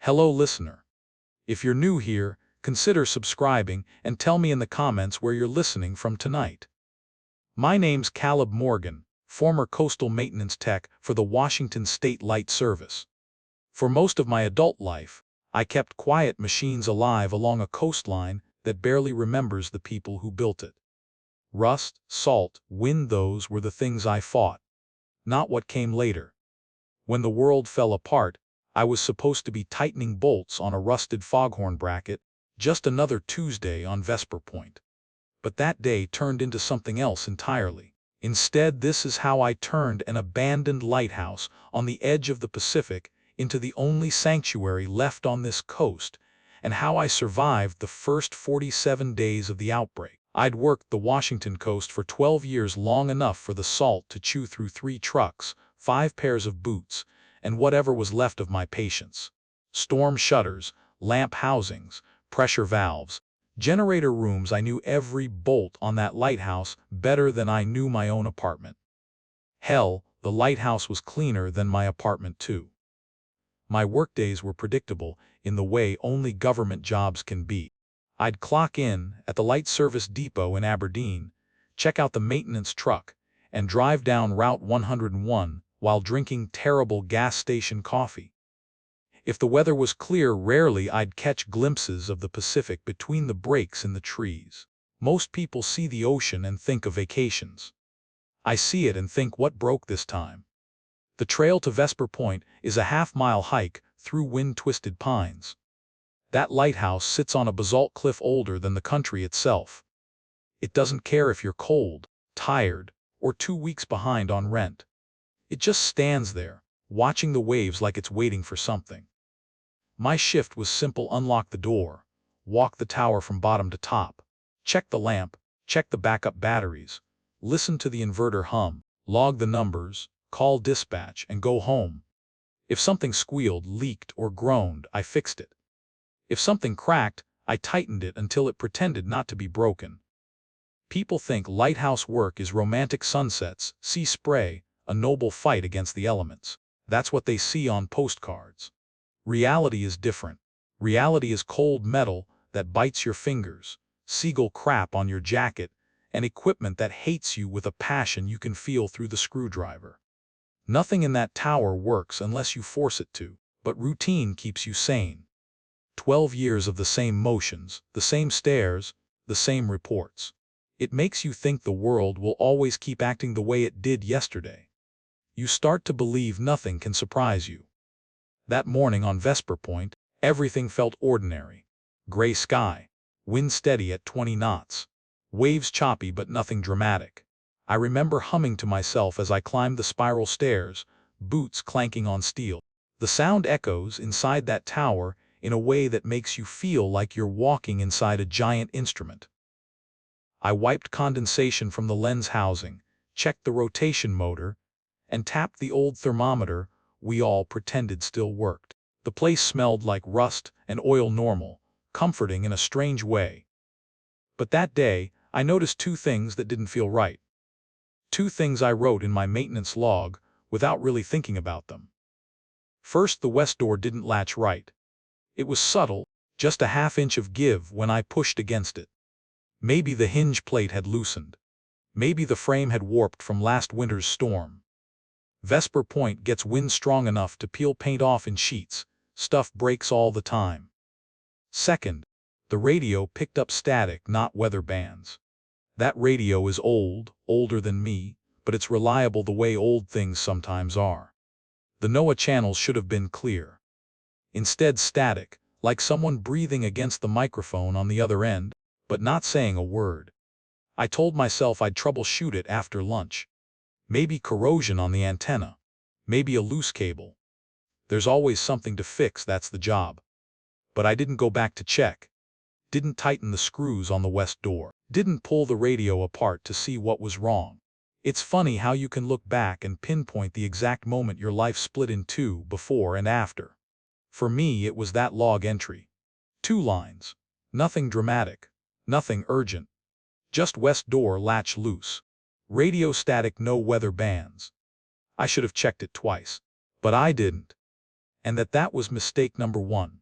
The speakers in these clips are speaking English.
Hello, listener. If you're new here, consider subscribing and tell me in the comments where you're listening from tonight. My name's Caleb Morgan, former coastal maintenance tech for the Washington State Light Service. For most of my adult life, I kept quiet machines alive along a coastline that barely remembers the people who built it. Rust, salt, wind, those were the things I fought, not what came later. When the world fell apart, I was supposed to be tightening bolts on a rusted foghorn bracket, just another Tuesday on Vesper Point. But that day turned into something else entirely. Instead, this is how I turned an abandoned lighthouse on the edge of the Pacific into the only sanctuary left on this coast, and how I survived the first 47 days of the outbreak. I'd worked the Washington coast for 12 years, long enough for the salt to chew through 3 trucks, 5 pairs of boots, and whatever was left of my patience. Storm shutters, lamp housings, pressure valves, generator rooms. I knew every bolt on that lighthouse better than I knew my own apartment. Hell, the lighthouse was cleaner than my apartment too. My workdays were predictable in the way only government jobs can be. I'd clock in at the light service depot in Aberdeen, check out the maintenance truck, and drive down Route 101 while drinking terrible gas station coffee. If the weather was clear, rarely I'd catch glimpses of the Pacific between the breaks in the trees. Most people see the ocean and think of vacations. I see it and think, what broke this time? The trail to Vesper Point is a half-mile hike through wind-twisted pines. That lighthouse sits on a basalt cliff older than the country itself. It doesn't care if you're cold, tired, or 2 weeks behind on rent. It just stands there, watching the waves like it's waiting for something. My shift was simple: unlock the door, walk the tower from bottom to top, check the lamp, check the backup batteries, listen to the inverter hum, log the numbers, call dispatch, and go home. If something squealed, leaked, or groaned, I fixed it. If something cracked, I tightened it until it pretended not to be broken. People think lighthouse work is romantic sunsets, sea spray, a noble fight against the elements. That's what they see on postcards. Reality is different. Reality is cold metal that bites your fingers, seagull crap on your jacket, and equipment that hates you with a passion you can feel through the screwdriver. Nothing in that tower works unless you force it to, but routine keeps you sane. 12 years of the same motions, the same stairs, the same reports. It makes you think the world will always keep acting the way it did yesterday. You start to believe nothing can surprise you. That morning on Vesper Point, everything felt ordinary. Gray sky, wind steady at 20 knots, waves choppy but nothing dramatic. I remember humming to myself as I climbed the spiral stairs, boots clanking on steel. The sound echoes inside that tower in a way that makes you feel like you're walking inside a giant instrument. I wiped condensation from the lens housing, checked the rotation motor, and tapped the old thermometer we all pretended still worked. The place smelled like rust and oil, normal, comforting in a strange way. But that day, I noticed 2 things that didn't feel right. 2 things I wrote in my maintenance log without really thinking about them. First, the west door didn't latch right. It was subtle, just a half-inch of give when I pushed against it. Maybe the hinge plate had loosened. Maybe the frame had warped from last winter's storm. Vesper Point gets wind strong enough to peel paint off in sheets. Stuff breaks all the time. Second, the radio picked up static, not weather bands. That radio is old, older than me, but it's reliable the way old things sometimes are. The NOAA channels should have been clear. Instead, static, like someone breathing against the microphone on the other end, but not saying a word. I told myself I'd troubleshoot it after lunch. Maybe corrosion on the antenna. Maybe a loose cable. There's always something to fix, that's the job. But I didn't go back to check. Didn't tighten the screws on the west door. Didn't pull the radio apart to see what was wrong. It's funny how you can look back and pinpoint the exact moment your life split in 2, before and after. For me, it was that log entry. 2 lines. Nothing dramatic. Nothing urgent. Just west door latch loose. Radio static, no weather bands. I should have checked it twice. But I didn't. and that was mistake number one.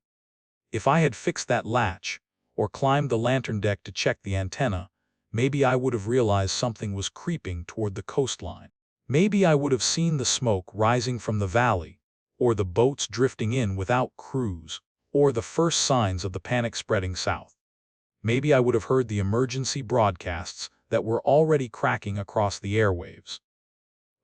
If I had fixed that latch, or climbed the lantern deck to check the antenna, maybe I would have realized something was creeping toward the coastline. Maybe I would have seen the smoke rising from the valley, or the boats drifting in without crews, or the first signs of the panic spreading south. Maybe I would have heard the emergency broadcasts that were already cracking across the airwaves.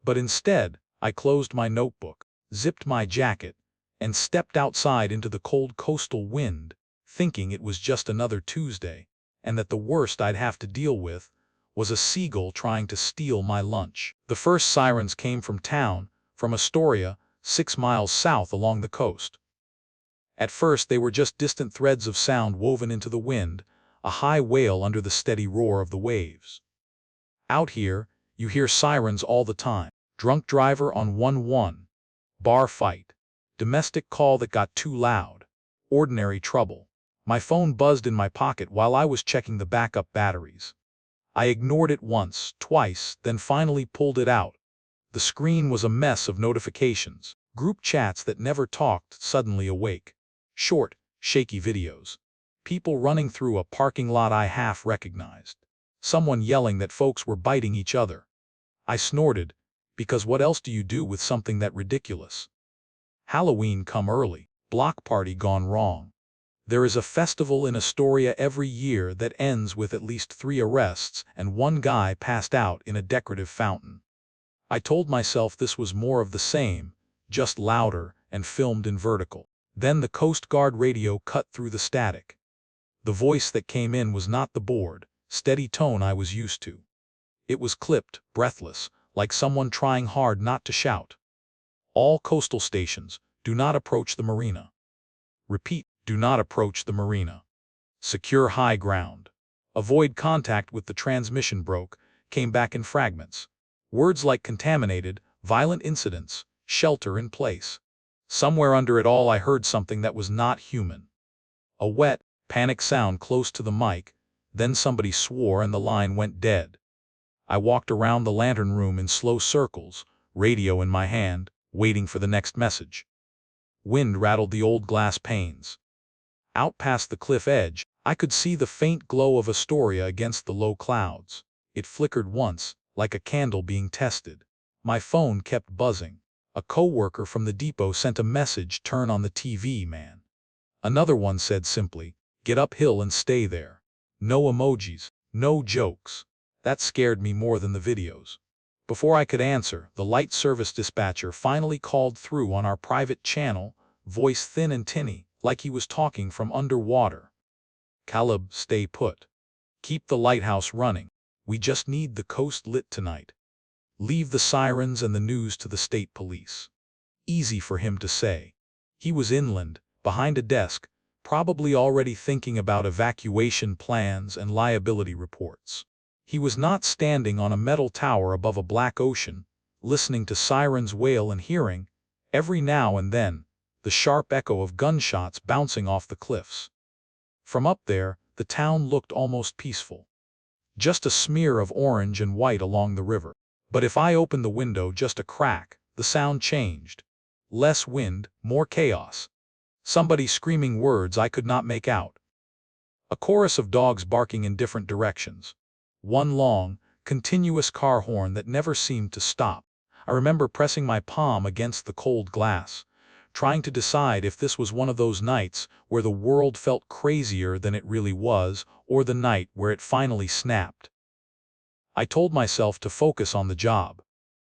But instead, I closed my notebook, zipped my jacket, and stepped outside into the cold coastal wind, thinking it was just another Tuesday, and that the worst I'd have to deal with was a seagull trying to steal my lunch. The first sirens came from town, from Astoria, 6 miles south along the coast. At first they were just distant threads of sound woven into the wind, a high wail under the steady roar of the waves. Out here, you hear sirens all the time. Drunk driver on 1-1. Bar fight. Domestic call that got too loud. Ordinary trouble. My phone buzzed in my pocket while I was checking the backup batteries. I ignored it once, twice, then finally pulled it out. The screen was a mess of notifications. Group chats that never talked suddenly awake. Short, shaky videos. People running through a parking lot I half recognized. Someone yelling that folks were biting each other. I snorted, because what else do you do with something that ridiculous? Halloween come early. Block party gone wrong. There is a festival in Astoria every year that ends with at least 3 arrests and 1 guy passed out in a decorative fountain. I told myself this was more of the same, just louder and filmed in vertical. Then the Coast Guard radio cut through the static. The voice that came in was not the bored, steady tone I was used to. It was clipped, breathless, like someone trying hard not to shout. All coastal stations, do not approach the marina. Repeat, do not approach the marina. Secure high ground. Avoid contact with the transmission broke, came back in fragments. Words like contaminated, violent incidents, shelter in place. Somewhere under it all I heard something that was not human. A wet, panic sound close to the mic, then somebody swore and the line went dead. I walked around the lantern room in slow circles, radio in my hand, waiting for the next message. Wind rattled the old glass panes. Out past the cliff edge, I could see the faint glow of Astoria against the low clouds. It flickered once, like a candle being tested. My phone kept buzzing. A coworker from the depot sent a message, "Turn on the TV, man." Another one said simply, "Get uphill and stay there." No emojis, no jokes. That scared me more than the videos. Before I could answer, the light service dispatcher finally called through on our private channel, voice thin and tinny, like he was talking from underwater. "Caleb, stay put. Keep the lighthouse running. We just need the coast lit tonight. Leave the sirens and the news to the state police." Easy for him to say. He was inland, behind a desk, probably already thinking about evacuation plans and liability reports. He was not standing on a metal tower above a black ocean, listening to sirens wail and hearing, every now and then, the sharp echo of gunshots bouncing off the cliffs. From up there, the town looked almost peaceful. Just a smear of orange and white along the river. But if I opened the window just a crack, the sound changed. Less wind, more chaos. Somebody screaming words I could not make out. A chorus of dogs barking in different directions. One long, continuous car horn that never seemed to stop. I remember pressing my palm against the cold glass, trying to decide if this was one of those nights where the world felt crazier than it really was, or the night where it finally snapped. I told myself to focus on the job.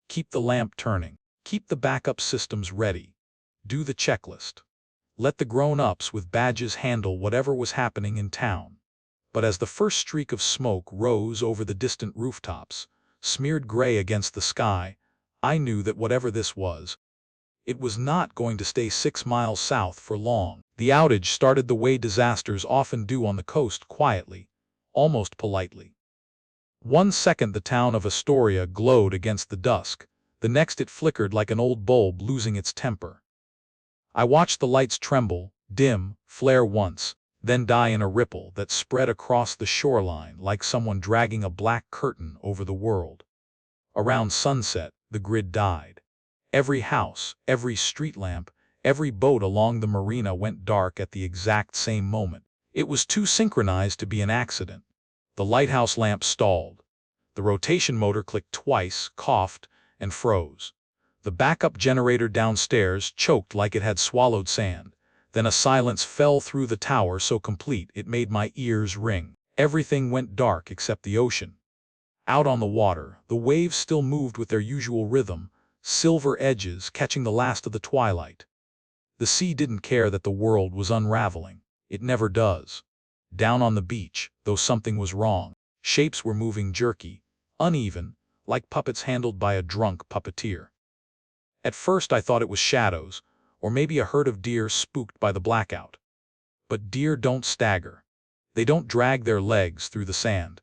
Keep the lamp turning. Keep the backup systems ready. Do the checklist. Let the grown-ups with badges handle whatever was happening in town. But as the first streak of smoke rose over the distant rooftops, smeared gray against the sky, I knew that whatever this was, it was not going to stay 6 miles south for long. The outage started the way disasters often do on the coast, quietly, almost politely. One second the town of Astoria glowed against the dusk, the next it flickered like an old bulb losing its temper. I watched the lights tremble, dim, flare once, then die in a ripple that spread across the shoreline like someone dragging a black curtain over the world. Around sunset, the grid died. Every house, every street lamp, Every boat along the marina went dark at the exact same moment. It was too synchronized to be an accident. The lighthouse lamp stalled. The rotation motor clicked twice, coughed, and froze. The backup generator downstairs choked like it had swallowed sand. Then a silence fell through the tower so complete it made my ears ring. Everything went dark except the ocean. Out on the water, the waves still moved with their usual rhythm, silver edges catching the last of the twilight. The sea didn't care that the world was unraveling. It never does. Down on the beach, though something was wrong, shapes were moving jerky, uneven, like puppets handled by a drunk puppeteer. At first I thought it was shadows, or maybe a herd of deer spooked by the blackout. But deer don't stagger. They don't drag their legs through the sand.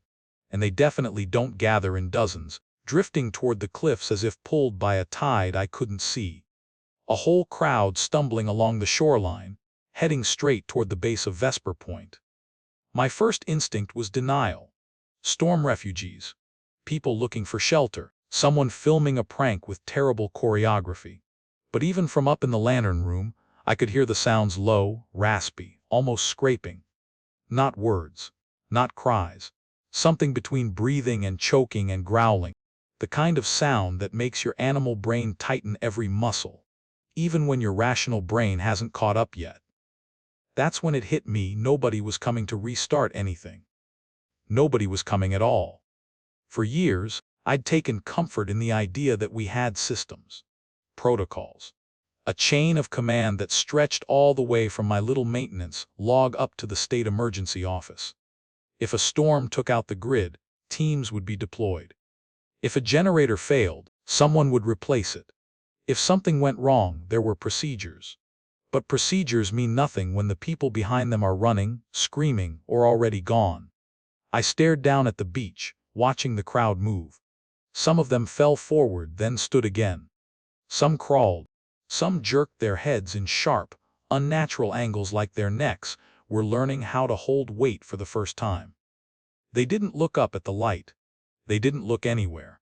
And they definitely don't gather in dozens, drifting toward the cliffs as if pulled by a tide I couldn't see. A whole crowd stumbling along the shoreline, heading straight toward the base of Vesper Point. My first instinct was denial. Storm refugees. People looking for shelter. Someone filming a prank with terrible choreography. But even from up in the lantern room, I could hear the sounds low, raspy, almost scraping. Not words. Not cries. Something between breathing and choking and growling. The kind of sound that makes your animal brain tighten every muscle, even when your rational brain hasn't caught up yet. That's when it hit me nobody was coming to restart anything. Nobody was coming at all. For years, I'd taken comfort in the idea that we had systems, protocols, a chain of command that stretched all the way from my little maintenance log up to the state emergency office. If a storm took out the grid, teams would be deployed. If a generator failed, someone would replace it. If something went wrong, there were procedures. But procedures mean nothing when the people behind them are running, screaming, or already gone. I stared down at the beach, watching the crowd move. Some of them fell forward, then stood again. Some crawled. Some jerked their heads in sharp, unnatural angles like their necks were learning how to hold weight for the first time. They didn't look up at the light. They didn't look anywhere.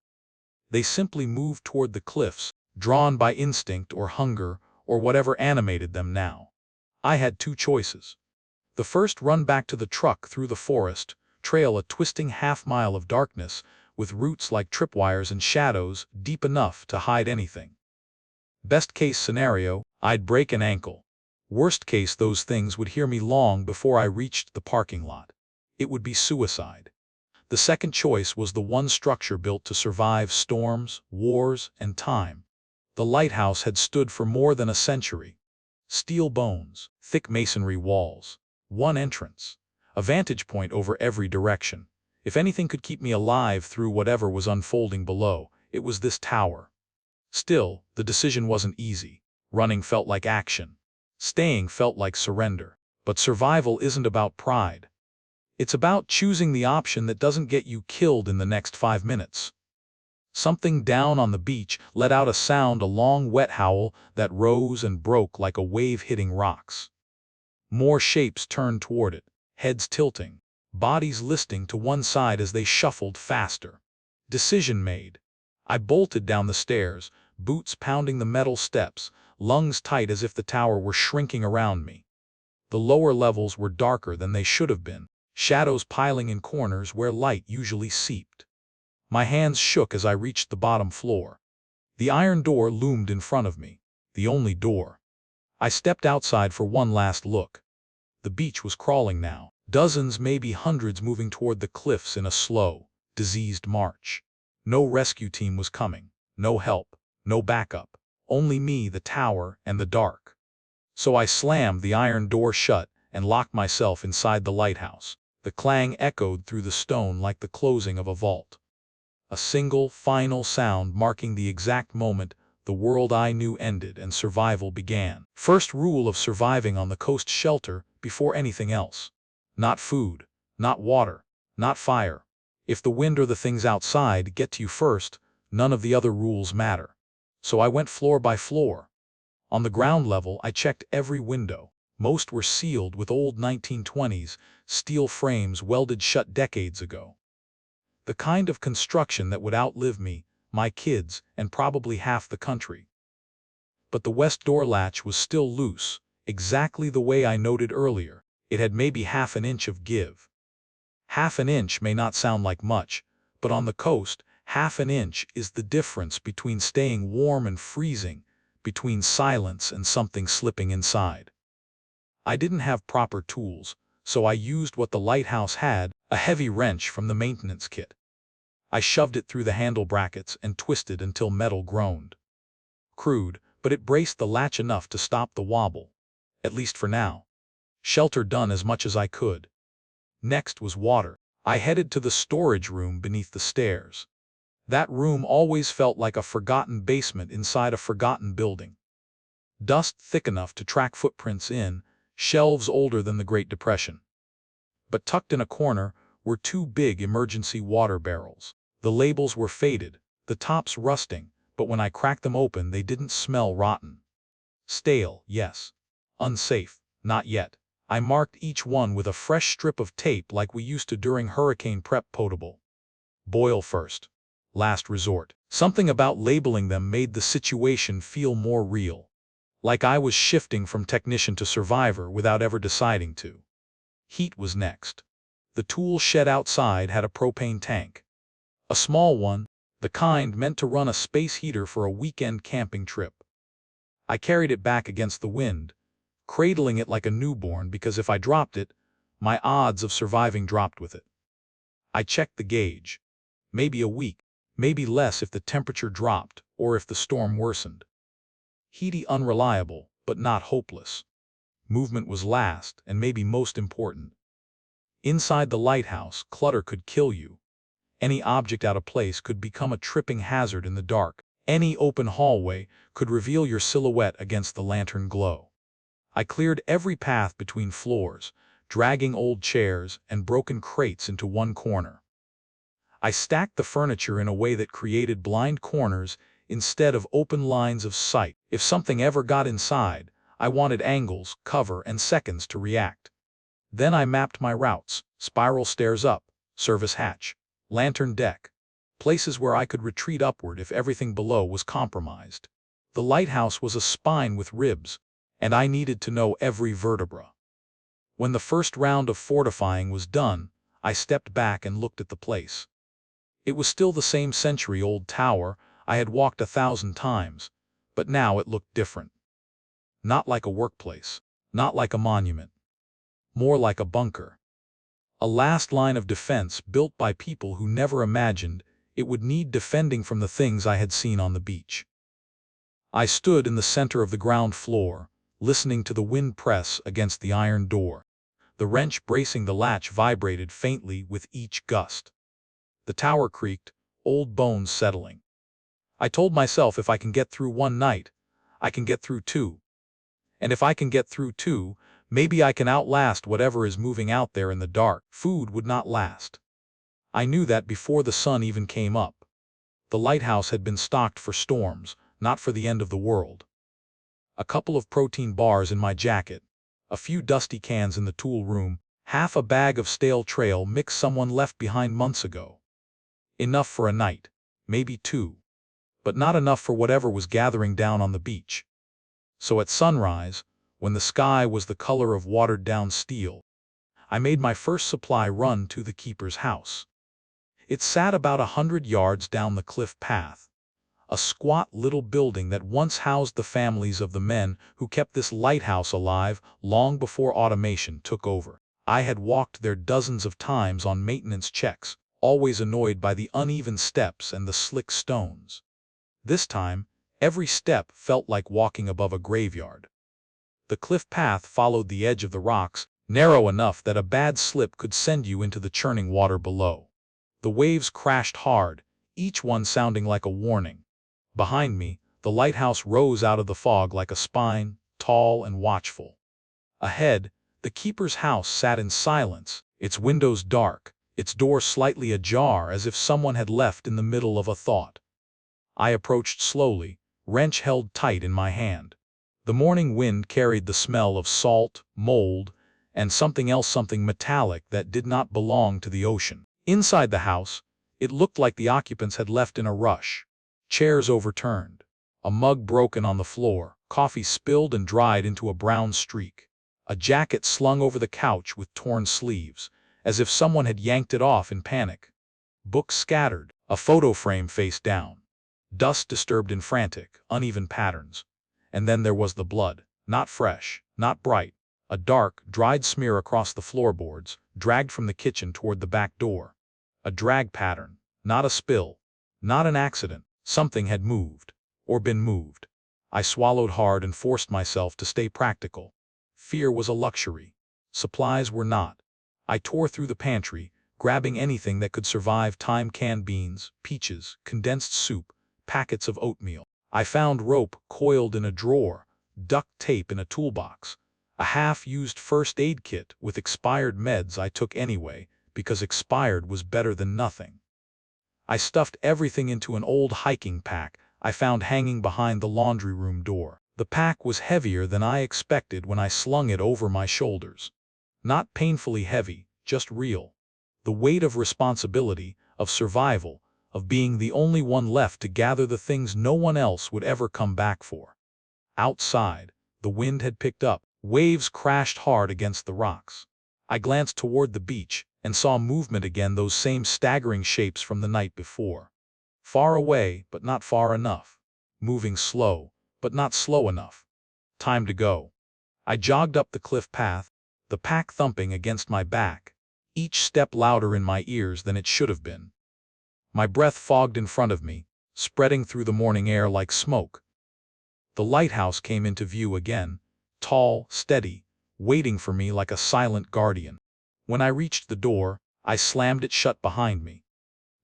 They simply moved toward the cliffs, drawn by instinct or hunger or whatever animated them now. I had two choices. The first, run back to the truck through the forest, trail a twisting half-mile of darkness with roots like tripwires and shadows deep enough to hide anything. Best case scenario, I'd break an ankle. Worst case, those things would hear me long before I reached the parking lot. It would be suicide. The second choice was the one structure built to survive storms, wars, and time. The lighthouse had stood for more than a century. Steel bones, thick masonry walls, one entrance, a vantage point over every direction. If anything could keep me alive through whatever was unfolding below, it was this tower. Still, the decision wasn't easy. Running felt like action. Staying felt like surrender. But survival isn't about pride. It's about choosing the option that doesn't get you killed in the next 5 minutes. Something down on the beach let out a sound, a long wet howl that rose and broke like a wave hitting rocks. More shapes turned toward it, heads tilting, bodies listing to one side as they shuffled faster. Decision made. I bolted down the stairs, boots pounding the metal steps, lungs tight as if the tower were shrinking around me. The lower levels were darker than they should have been, shadows piling in corners where light usually seeped. My hands shook as I reached the bottom floor. The iron door loomed in front of me, the only door. I stepped outside for one last look. The beach was crawling now, dozens, maybe hundreds, moving toward the cliffs in a slow, diseased march. No rescue team was coming, no help, no backup, only me, the tower, and the dark. So I slammed the iron door shut and locked myself inside the lighthouse. The clang echoed through the stone like the closing of a vault. A single, final sound marking the exact moment the world I knew ended and survival began. First rule of surviving on the coast: shelter before anything else. Not food, not water, not fire. If the wind or the things outside get to you first, none of the other rules matter. So I went floor by floor. On the ground level, I checked every window. Most were sealed with old 1920s steel frames welded shut decades ago. The kind of construction that would outlive me, my kids, and probably half the country. but the west door latch was still loose, exactly the way I noted earlier. It had maybe half an inch of give. Half an inch may not sound like much, but on the coast, half an inch is the difference between staying warm and freezing, between silence and something slipping inside. I didn't have proper tools, so I used what the Lighthouse had, a heavy wrench from the maintenance kit. I shoved it through the handle brackets and twisted until metal groaned. Crude, but it braced the latch enough to stop the wobble. At least for now. Shelter done as much as I could. Next was water. I headed to the storage room beneath the stairs. That room always felt like a forgotten basement inside a forgotten building. Dust thick enough to track footprints in, shelves older than the Great Depression. But tucked in a corner were two big emergency water barrels. The labels were faded, the tops rusting, but when I cracked them open they didn't smell rotten. Stale, yes. Unsafe, not yet. I marked each one with a fresh strip of tape like we used to during hurricane prep. Potable. Boil first. Last resort. Something about labeling them made the situation feel more real. Like I was shifting from technician to survivor without ever deciding to. Heat was next. The tool shed outside had a propane tank. A small one, the kind meant to run a space heater for a weekend camping trip. I carried it back against the wind, cradling it like a newborn because if I dropped it, my odds of surviving dropped with it. I checked the gauge. Maybe a week, maybe less if the temperature dropped or if the storm worsened. Heaty unreliable, but not hopeless. Movement was last and maybe most important. Inside the Lighthouse, clutter could kill you. Any object out of place could become a tripping hazard in the dark. Any open hallway could reveal your silhouette against the lantern glow. I cleared every path between floors, dragging old chairs and broken crates into one corner. I stacked the furniture in a way that created blind corners instead of open lines of sight. If something ever got inside, I wanted angles, cover, and seconds to react. Then I mapped my routes: spiral stairs up, service hatch, lantern deck, places where I could retreat upward if everything below was compromised. The Lighthouse was a spine with ribs, and I needed to know every vertebra. When the first round of fortifying was done, I stepped back and looked at the place. It was still the same century-old tower I had walked 1,000 times, but now it looked different. Not like a workplace, not like a monument. More like a bunker. A last line of defense built by people who never imagined it would need defending from the things I had seen on the beach. I stood in the center of the ground floor, listening to the wind press against the iron door. The wrench bracing the latch vibrated faintly with each gust. The tower creaked, old bones settling. I told myself if I can get through one night, I can get through two. And if I can get through two, maybe I can outlast whatever is moving out there in the dark. Food would not last. I knew that before the sun even came up. The Lighthouse had been stocked for storms, not for the end of the world. A couple of protein bars in my jacket, a few dusty cans in the tool room, half a bag of stale trail mix someone left behind months ago. Enough for a night, maybe two, but not enough for whatever was gathering down on the beach. So at sunrise, when the sky was the color of watered-down steel, I made my first supply run to the keeper's house. It sat about 100 yards down the cliff path, a squat little building that once housed the families of the men who kept this lighthouse alive long before automation took over. I had walked there dozens of times on maintenance checks, always annoyed by the uneven steps and the slick stones. This time, every step felt like walking above a graveyard. The cliff path followed the edge of the rocks, narrow enough that a bad slip could send you into the churning water below. The waves crashed hard, each one sounding like a warning. Behind me, the Lighthouse rose out of the fog like a spine, tall and watchful. Ahead, the keeper's house sat in silence, its windows dark, its door slightly ajar as if someone had left in the middle of a thought. I approached slowly, wrench held tight in my hand. The morning wind carried the smell of salt, mold, and something else, something metallic that did not belong to the ocean. Inside the house, it looked like the occupants had left in a rush. Chairs overturned, A mug broken on the floor, coffee spilled and dried into a brown streak. A jacket slung over the couch with torn sleeves, as if someone had yanked it off in panic. Books scattered, a photo frame face down. Dust disturbed in frantic, uneven patterns. And then there was the blood, not fresh, not bright, a dark, dried smear across the floorboards, dragged from the kitchen toward the back door. A drag pattern, not a spill, not an accident. Something had moved, or been moved. I swallowed hard and forced myself to stay practical. Fear was a luxury. Supplies were not. I tore through the pantry, grabbing anything that could survive: canned beans, peaches, condensed soup, packets of oatmeal. I found rope coiled in a drawer, duct tape in a toolbox, a half-used first aid kit with expired meds I took anyway, because expired was better than nothing. I stuffed everything into an old hiking pack I found hanging behind the laundry room door. The pack was heavier than I expected when I slung it over my shoulders. Not painfully heavy, just real. The weight of responsibility, of survival, of being the only one left to gather the things no one else would ever come back for. Outside, the wind had picked up. Waves crashed hard against the rocks. I glanced toward the beach and saw movement again, those same staggering shapes from the night before. Far away, but not far enough. Moving slow, but not slow enough. Time to go. I jogged up the cliff path, the pack thumping against my back, each step louder in my ears than it should have been. My breath fogged in front of me, spreading through the morning air like smoke. The lighthouse came into view again, tall, steady, waiting for me like a silent guardian. When I reached the door, I slammed it shut behind me.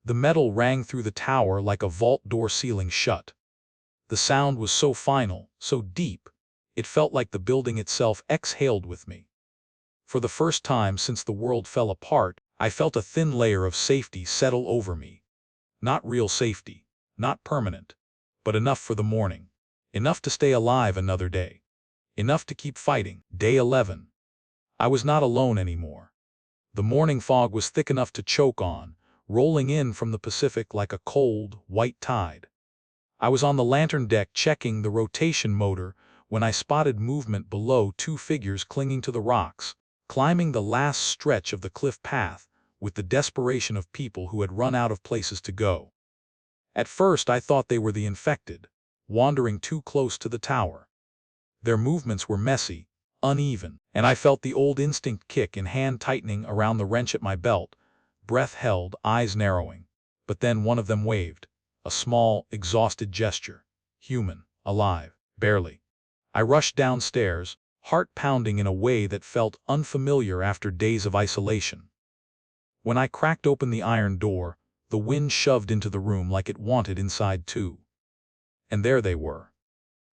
The metal rang through the tower like a vault door sealing shut. The sound was so final, so deep, it felt like the building itself exhaled with me. For the first time since the world fell apart, I felt a thin layer of safety settle over me. Not real safety, not permanent, but enough for the morning. Enough to stay alive another day. Enough to keep fighting. Day 11. I was not alone anymore. The morning fog was thick enough to choke on, rolling in from the Pacific like a cold, white tide. I was on the lantern deck checking the rotation motor when I spotted movement below, two figures clinging to the rocks, climbing the last stretch of the cliff path with the desperation of people who had run out of places to go. At first I thought they were the infected, wandering too close to the tower. Their movements were messy, uneven, and I felt the old instinct kick in, hand tightening around the wrench at my belt, breath held, eyes narrowing. But then one of them waved, a small, exhausted gesture. Human, alive, barely. I rushed downstairs, heart pounding in a way that felt unfamiliar after days of isolation. When I cracked open the iron door, the wind shoved into the room like it wanted inside too. And there they were.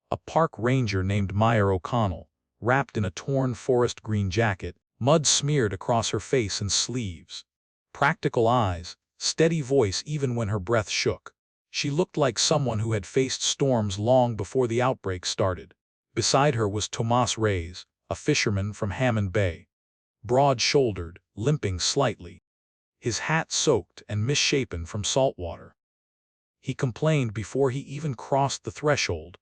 A park ranger named Meyer O'Connell, wrapped in a torn forest green jacket, mud smeared across her face and sleeves. Practical eyes, steady voice even when her breath shook. She looked like someone who had faced storms long before the outbreak started. Beside her was Tomas Reyes, a fisherman from Hammond Bay. Broad-shouldered, limping slightly. His hat soaked and misshapen from salt water. He complained before he even crossed the threshold,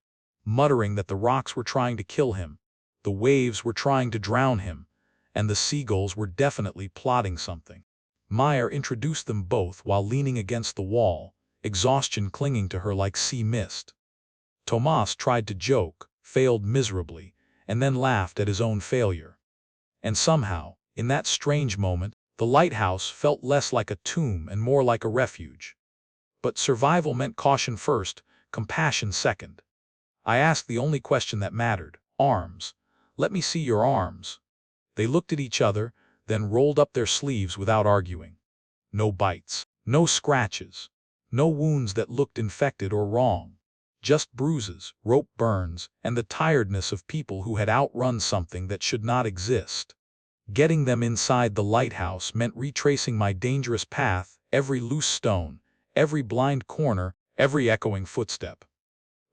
muttering that the rocks were trying to kill him, the waves were trying to drown him, and the seagulls were definitely plotting something. Meyer introduced them both while leaning against the wall, exhaustion clinging to her like sea mist. Tomas tried to joke, failed miserably, and then laughed at his own failure. And somehow, in that strange moment, the lighthouse felt less like a tomb and more like a refuge. But survival meant caution first, compassion second. I asked the only question that mattered. Arms. Let me see your arms. They looked at each other, then rolled up their sleeves without arguing. No bites. No scratches. No wounds that looked infected or wrong. Just bruises, rope burns, and the tiredness of people who had outrun something that should not exist. Getting them inside the lighthouse meant retracing my dangerous path, every loose stone, every blind corner, every echoing footstep.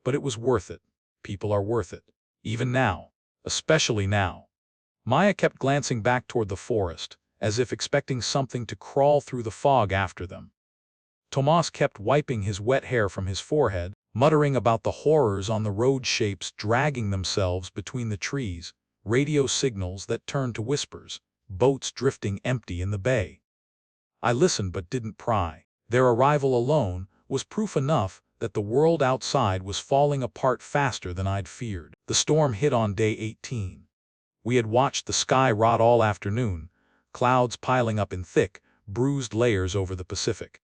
But it was worth it. People are worth it. Even now. Especially now. Maya kept glancing back toward the forest, as if expecting something to crawl through the fog after them. Tomas kept wiping his wet hair from his forehead, muttering about the horrors on the road, shapes dragging themselves between the trees, radio signals that turned to whispers, boats drifting empty in the bay. I listened but didn't pry. Their arrival alone was proof enough that the world outside was falling apart faster than I'd feared. The storm hit on day 18. We had watched the sky rot all afternoon, clouds piling up in thick, bruised layers over the Pacific.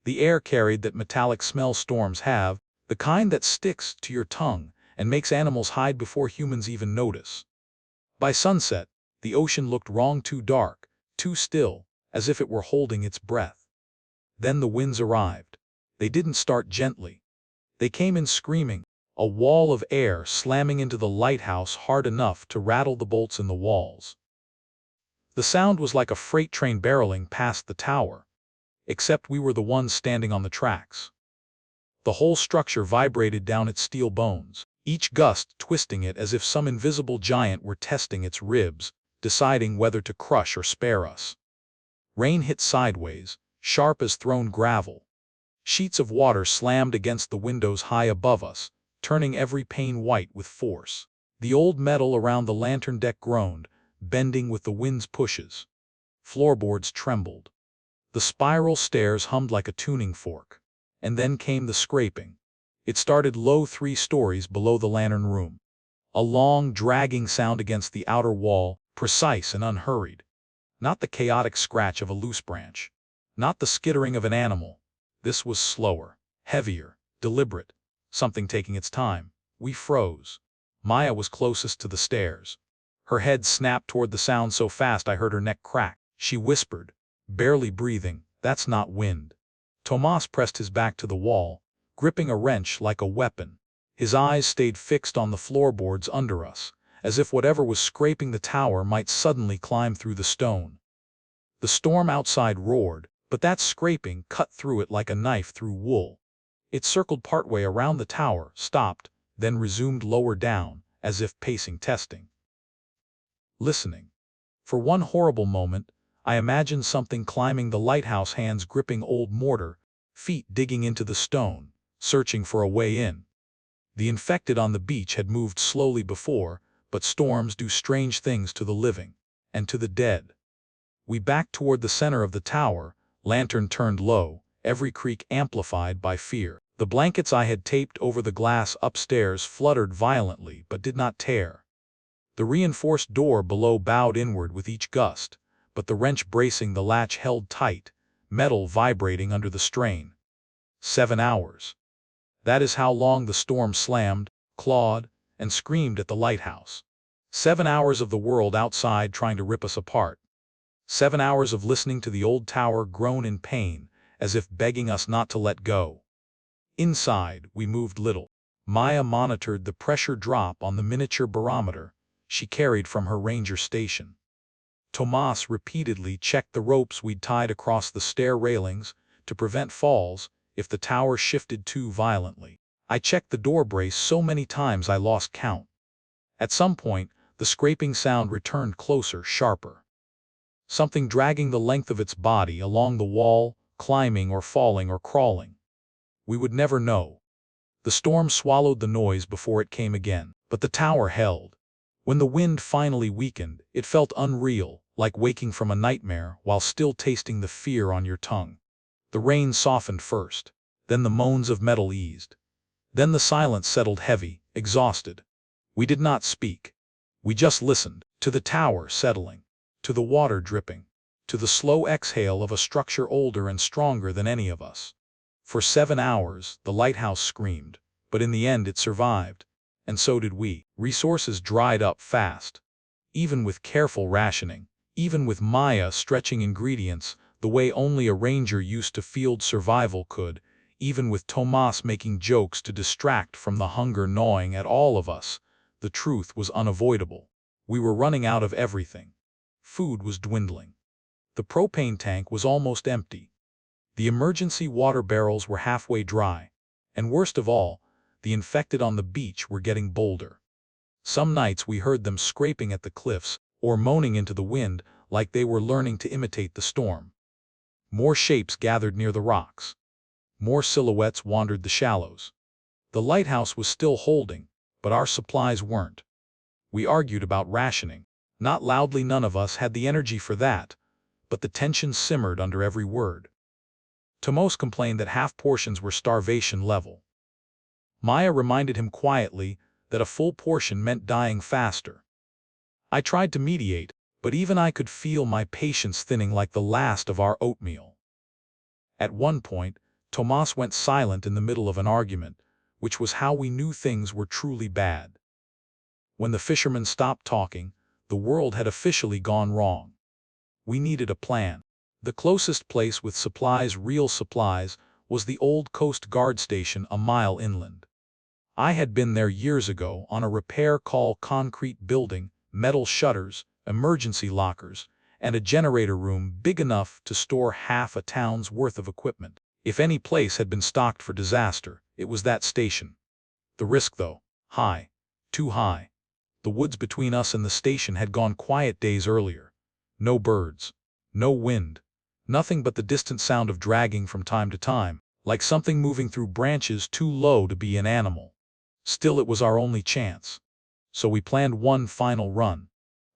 The air carried that metallic smell storms have, the kind that sticks to your tongue and makes animals hide before humans even notice. By sunset, the ocean looked wrong, too dark, too still, as if it were holding its breath. Then the winds arrived. They didn't start gently. They came in screaming, a wall of air slamming into the lighthouse hard enough to rattle the bolts in the walls. The sound was like a freight train barreling past the tower, except we were the ones standing on the tracks. The whole structure vibrated down its steel bones, each gust twisting it as if some invisible giant were testing its ribs, deciding whether to crush or spare us. Rain hit sideways, sharp as thrown gravel. Sheets of water slammed against the windows high above us, turning every pane white with force. The old metal around the lantern deck groaned, bending with the wind's pushes. Floorboards trembled. The spiral stairs hummed like a tuning fork. And then came the scraping. It started low 3 stories below the lantern room. A long, dragging sound against the outer wall, precise and unhurried. Not the chaotic scratch of a loose branch. Not the skittering of an animal. This was slower, heavier, deliberate, something taking its time. We froze. Maya was closest to the stairs. Her head snapped toward the sound so fast I heard her neck crack. She whispered, barely breathing, "That's not wind." Tomas pressed his back to the wall, gripping a wrench like a weapon. His eyes stayed fixed on the floorboards under us, as if whatever was scraping the tower might suddenly climb through the stone. The storm outside roared, but that scraping cut through it like a knife through wool. It circled partway around the tower, stopped, then resumed lower down, as if pacing, testing. Listening. For one horrible moment, I imagined something climbing the lighthouse, hands gripping old mortar, feet digging into the stone, searching for a way in. The infected on the beach had moved slowly before, but storms do strange things to the living, and to the dead. We backed toward the center of the tower, lantern turned low, every creak amplified by fear. The blankets I had taped over the glass upstairs fluttered violently but did not tear. The reinforced door below bowed inward with each gust, but the wrench bracing the latch held tight, metal vibrating under the strain. 7 hours. That is how long the storm slammed, clawed, and screamed at the lighthouse. 7 hours of the world outside trying to rip us apart. 7 hours of listening to the old tower groan in pain, as if begging us not to let go. Inside, we moved little. Maya monitored the pressure drop on the miniature barometer she carried from her ranger station. Tomas repeatedly checked the ropes we'd tied across the stair railings to prevent falls if the tower shifted too violently. I checked the door brace so many times I lost count. At some point, the scraping sound returned closer, sharper. Something dragging the length of its body along the wall, climbing or falling or crawling. We would never know. The storm swallowed the noise before it came again, but the tower held. When the wind finally weakened, it felt unreal, like waking from a nightmare while still tasting the fear on your tongue. The rain softened first, then the moans of metal eased. Then the silence settled heavy, exhausted. We did not speak. We just listened, to the tower settling, to the water dripping, to the slow exhale of a structure older and stronger than any of us. For 7 hours, the lighthouse screamed, but in the end it survived, and so did we. Resources dried up fast. Even with careful rationing, even with Maya stretching ingredients the way only a ranger used to field survival could, even with Tomas making jokes to distract from the hunger gnawing at all of us, the truth was unavoidable. We were running out of everything. Food was dwindling. The propane tank was almost empty. The emergency water barrels were halfway dry. And worst of all, the infected on the beach were getting bolder. Some nights we heard them scraping at the cliffs or moaning into the wind like they were learning to imitate the storm. More shapes gathered near the rocks. More silhouettes wandered the shallows. The lighthouse was still holding, but our supplies weren't. We argued about rationing. Not loudly, none of us had the energy for that, but the tension simmered under every word. Tomos complained that half portions were starvation level. Maya reminded him quietly that a full portion meant dying faster. I tried to mediate, but even I could feel my patience thinning like the last of our oatmeal. At one point, Tomas went silent in the middle of an argument, which was how we knew things were truly bad. When the fishermen stopped talking, the world had officially gone wrong. We needed a plan. The closest place with supplies, real supplies, was the old Coast Guard station a mile inland. I had been there years ago on a repair call: concrete building, metal shutters, emergency lockers, and a generator room big enough to store half a town's worth of equipment. If any place had been stocked for disaster, it was that station. The risk, though, high. Too high. The woods between us and the station had gone quiet days earlier. No birds. No wind. Nothing but the distant sound of dragging from time to time, like something moving through branches too low to be an animal. Still, it was our only chance. So we planned one final run.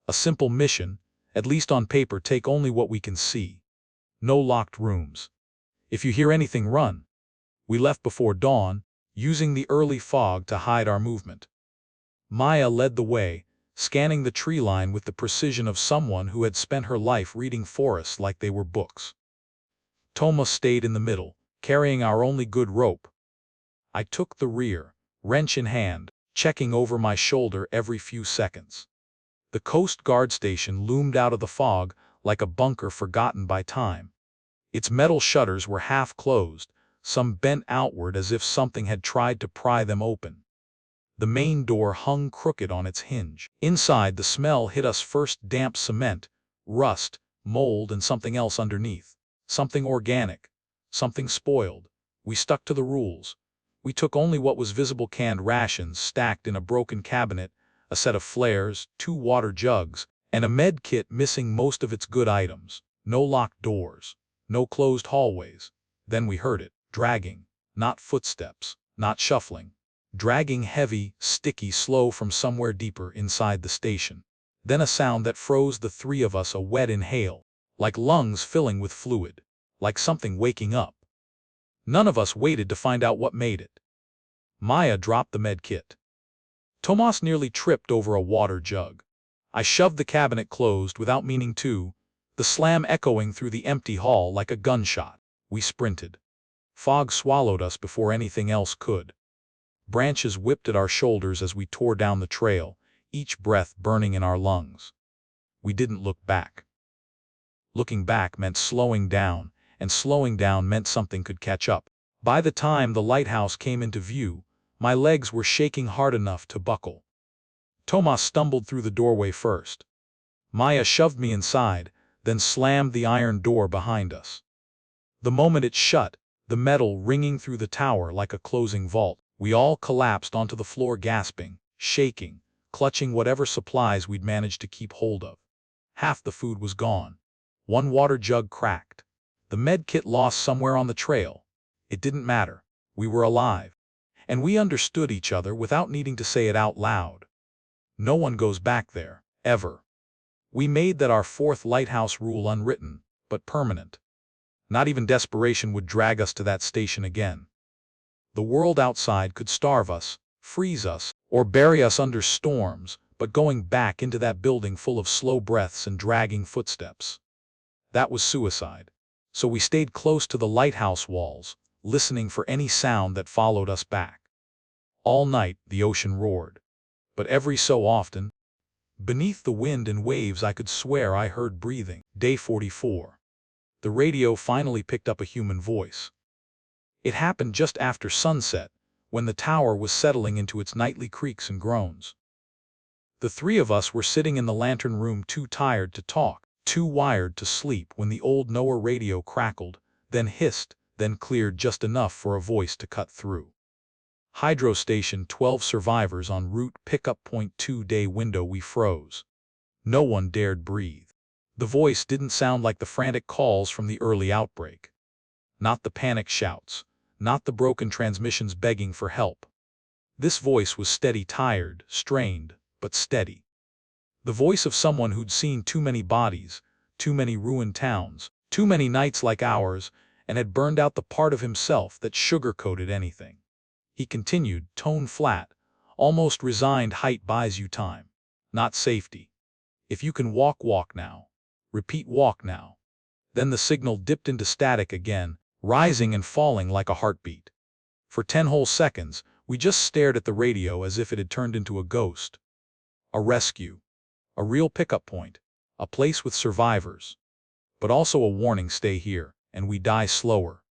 A simple mission, at least on paper: take only what we can see. No locked rooms. If you hear anything, run. We left before dawn, using the early fog to hide our movement. Maya led the way, scanning the tree line with the precision of someone who had spent her life reading forests like they were books. Tomas stayed in the middle, carrying our only good rope. I took the rear, wrench in hand, checking over my shoulder every few seconds. The Coast Guard station loomed out of the fog like a bunker forgotten by time. Its metal shutters were half closed, some bent outward as if something had tried to pry them open. The main door hung crooked on its hinge. Inside, the smell hit us first: damp cement, rust, mold, and something else underneath. Something organic. Something spoiled. We stuck to the rules. We took only what was visible: canned rations stacked in a broken cabinet, a set of flares, 2 water jugs, and a med kit missing most of its good items. No locked doors. No closed hallways. Then we heard it, dragging. Not footsteps. Not shuffling. Dragging, heavy, sticky, slow, from somewhere deeper inside the station. Then a sound that froze the three of us: a wet inhale. Like lungs filling with fluid. Like something waking up. None of us waited to find out what made it. Maya dropped the med kit. Tomas nearly tripped over a water jug. I shoved the cabinet closed without meaning to, the slam echoing through the empty hall like a gunshot. We sprinted. Fog swallowed us before anything else could. Branches whipped at our shoulders as we tore down the trail, each breath burning in our lungs. We didn't look back. Looking back meant slowing down, and slowing down meant something could catch up. By the time the lighthouse came into view, my legs were shaking hard enough to buckle. Tomas stumbled through the doorway first. Maya shoved me inside, then slammed the iron door behind us. The moment it shut, the metal ringing through the tower like a closing vault, we all collapsed onto the floor, gasping, shaking, clutching whatever supplies we'd managed to keep hold of. Half the food was gone. 1 water jug cracked. The med kit lost somewhere on the trail. It didn't matter. We were alive. And we understood each other without needing to say it out loud. No one goes back there, ever. We made that our 4th lighthouse rule: unwritten, but permanent. Not even desperation would drag us to that station again. The world outside could starve us, freeze us, or bury us under storms, but going back into that building full of slow breaths and dragging footsteps, that was suicide. So we stayed close to the lighthouse walls, listening for any sound that followed us back. All night, the ocean roared. But every so often, beneath the wind and waves, I could swear I heard breathing. Day 44. The radio finally picked up a human voice. It happened just after sunset, when the tower was settling into its nightly creaks and groans. The 3 of us were sitting in the lantern room, too tired to talk, too wired to sleep, when the old NOAA radio crackled, then hissed, then cleared just enough for a voice to cut through. Hydro station: 12 survivors en route, pickup point 2-day window. We froze. No one dared breathe. The voice didn't sound like the frantic calls from the early outbreak. Not the panic shouts. Not the broken transmissions begging for help. This voice was steady, tired, strained, but steady. The voice of someone who'd seen too many bodies, too many ruined towns, too many nights like ours, and had burned out the part of himself that sugar-coated anything. He continued, tone flat, almost resigned. Height buys you time, not safety. If you can walk, walk now. Repeat, walk now. Then the signal dipped into static again, rising and falling like a heartbeat. For 10 whole seconds, we just stared at the radio as if it had turned into a ghost. A rescue. A real pickup point. A place with survivors. But also a warning: stay here, and we die slower.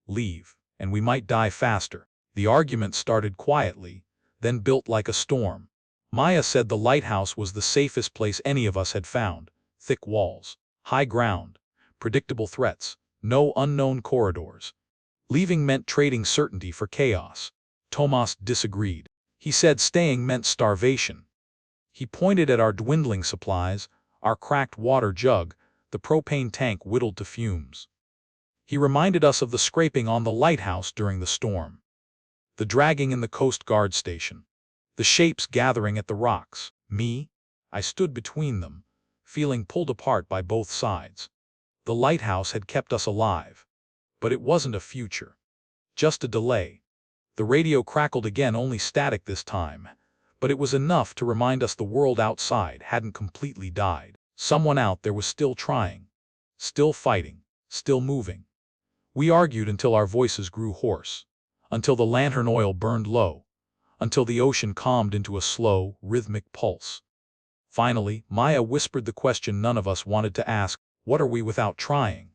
Leave, and we might die faster. The argument started quietly, then built like a storm. Maya said the lighthouse was the safest place any of us had found. Thick walls, high ground, predictable threats, no unknown corridors. Leaving meant trading certainty for chaos. Tomas disagreed. He said staying meant starvation. He pointed at our dwindling supplies, our cracked water jug, the propane tank whittled to fumes. He reminded us of the scraping on the lighthouse during the storm, the dragging in the Coast Guard station, the shapes gathering at the rocks. I stood between them, feeling pulled apart by both sides. The lighthouse had kept us alive, but it wasn't a future, just a delay. The radio crackled again, only static this time, but it was enough to remind us the world outside hadn't completely died. Someone out there was still trying, still fighting, still moving. We argued until our voices grew hoarse, until the lantern oil burned low, until the ocean calmed into a slow, rhythmic pulse. Finally, Maya whispered the question none of us wanted to ask: what are we without trying?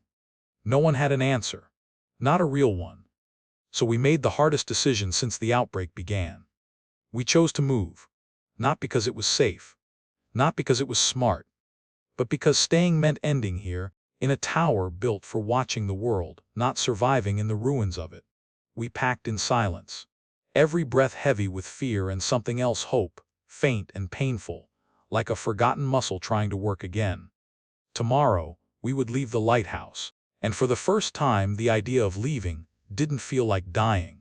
No one had an answer, not a real one. So we made the hardest decision since the outbreak began. We chose to move, not because it was safe, not because it was smart, but because staying meant ending here, in a tower built for watching the world, not surviving in the ruins of it. We packed in silence, every breath heavy with fear and something else: hope, faint and painful, like a forgotten muscle trying to work again. Tomorrow, we would leave the lighthouse, and for the first time the idea of leaving didn't feel like dying.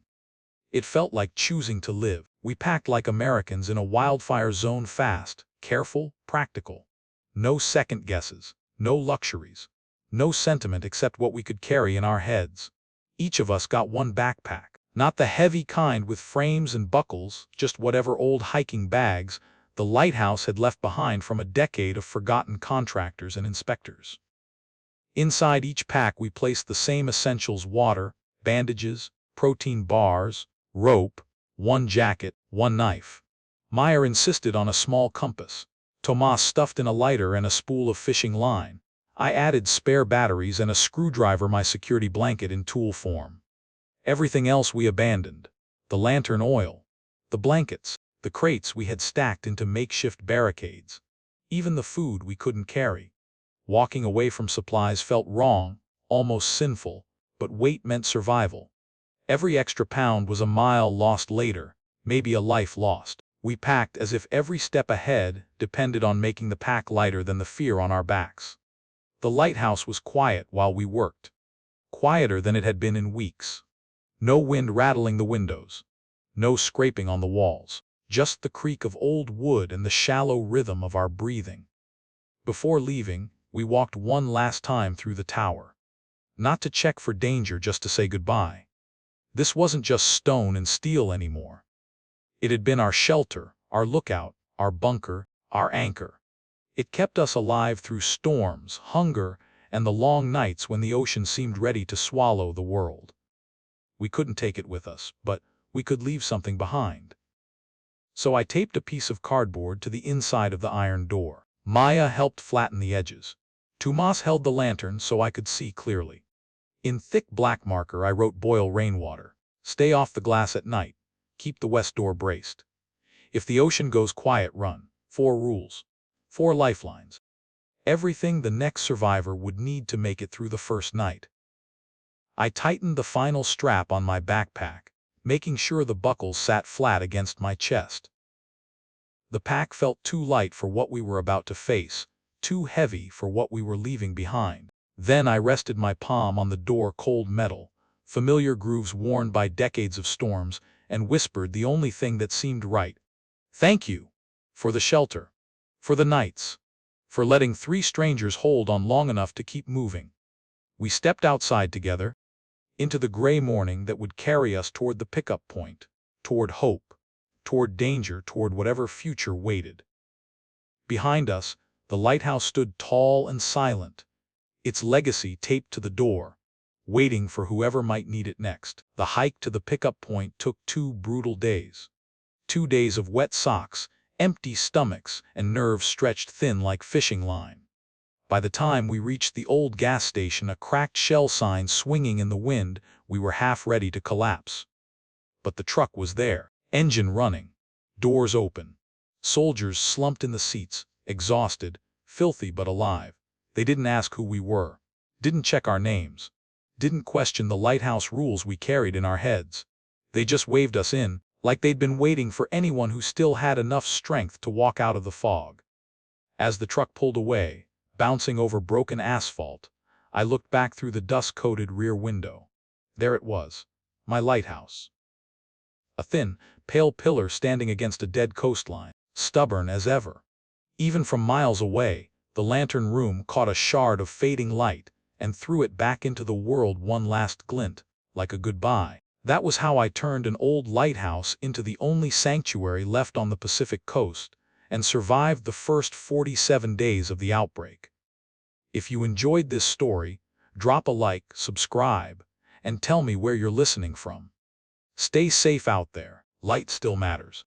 It felt like choosing to live. We packed like Americans in a wildfire zone: fast, careful, practical. No second guesses, no luxuries, no sentiment except what we could carry in our heads. Each of us got one backpack, not the heavy kind with frames and buckles, just whatever old hiking bags the lighthouse had left behind from a decade of forgotten contractors and inspectors. Inside each pack we placed the same essentials: water, bandages, protein bars, rope, one jacket, one knife. Meyer insisted on a small compass. Tomas stuffed in a lighter and a spool of fishing line. I added spare batteries and a screwdriver, my security blanket in tool form. Everything else we abandoned: the lantern oil, the blankets, the crates we had stacked into makeshift barricades, even the food we couldn't carry. Walking away from supplies felt wrong, almost sinful, but weight meant survival. Every extra pound was a mile lost later, maybe a life lost. We packed as if every step ahead depended on making the pack lighter than the fear on our backs. The lighthouse was quiet while we worked, quieter than it had been in weeks. No wind rattling the windows, no scraping on the walls, just the creak of old wood and the shallow rhythm of our breathing. Before leaving, we walked one last time through the tower. Not to check for danger, just to say goodbye. This wasn't just stone and steel anymore. It had been our shelter, our lookout, our bunker, our anchor. It kept us alive through storms, hunger, and the long nights when the ocean seemed ready to swallow the world. We couldn't take it with us, but we could leave something behind. So I taped a piece of cardboard to the inside of the iron door. Maya helped flatten the edges. Tomas held the lantern so I could see clearly. In thick black marker I wrote: boil rainwater. Stay off the glass at night. Keep the west door braced. If the ocean goes quiet, run. 4 rules. 4 lifelines. Everything the next survivor would need to make it through the first night. I tightened the final strap on my backpack, making sure the buckles sat flat against my chest. The pack felt too light for what we were about to face, too heavy for what we were leaving behind. Then I rested my palm on the door: cold metal, familiar grooves worn by decades of storms, and whispered the only thing that seemed right. "Thank you. For the shelter. For the nights. For letting 3 strangers hold on long enough to keep moving." We stepped outside together, into the gray morning that would carry us toward the pickup point, toward hope, toward danger, toward whatever future waited. Behind us, the lighthouse stood tall and silent, its legacy taped to the door, waiting for whoever might need it next. The hike to the pickup point took 2 brutal days. 2 days of wet socks, empty stomachs, and nerves stretched thin like fishing line. By the time we reached the old gas station, a cracked shell sign swinging in the wind, we were half ready to collapse. But the truck was there, engine running, doors open. Soldiers slumped in the seats, exhausted, filthy but alive. They didn't ask who we were, didn't check our names, didn't question the lighthouse rules we carried in our heads. They just waved us in, like they'd been waiting for anyone who still had enough strength to walk out of the fog. As the truck pulled away, bouncing over broken asphalt, I looked back through the dust-coated rear window. There it was, my lighthouse. A thin, pale pillar standing against a dead coastline, stubborn as ever. Even from miles away, the lantern room caught a shard of fading light and threw it back into the world one last glint, like a goodbye. That was how I turned an old lighthouse into the only sanctuary left on the Pacific coast, and survived the first 47 days of the outbreak. If you enjoyed this story, drop a like, subscribe, and tell me where you're listening from. Stay safe out there. Light still matters.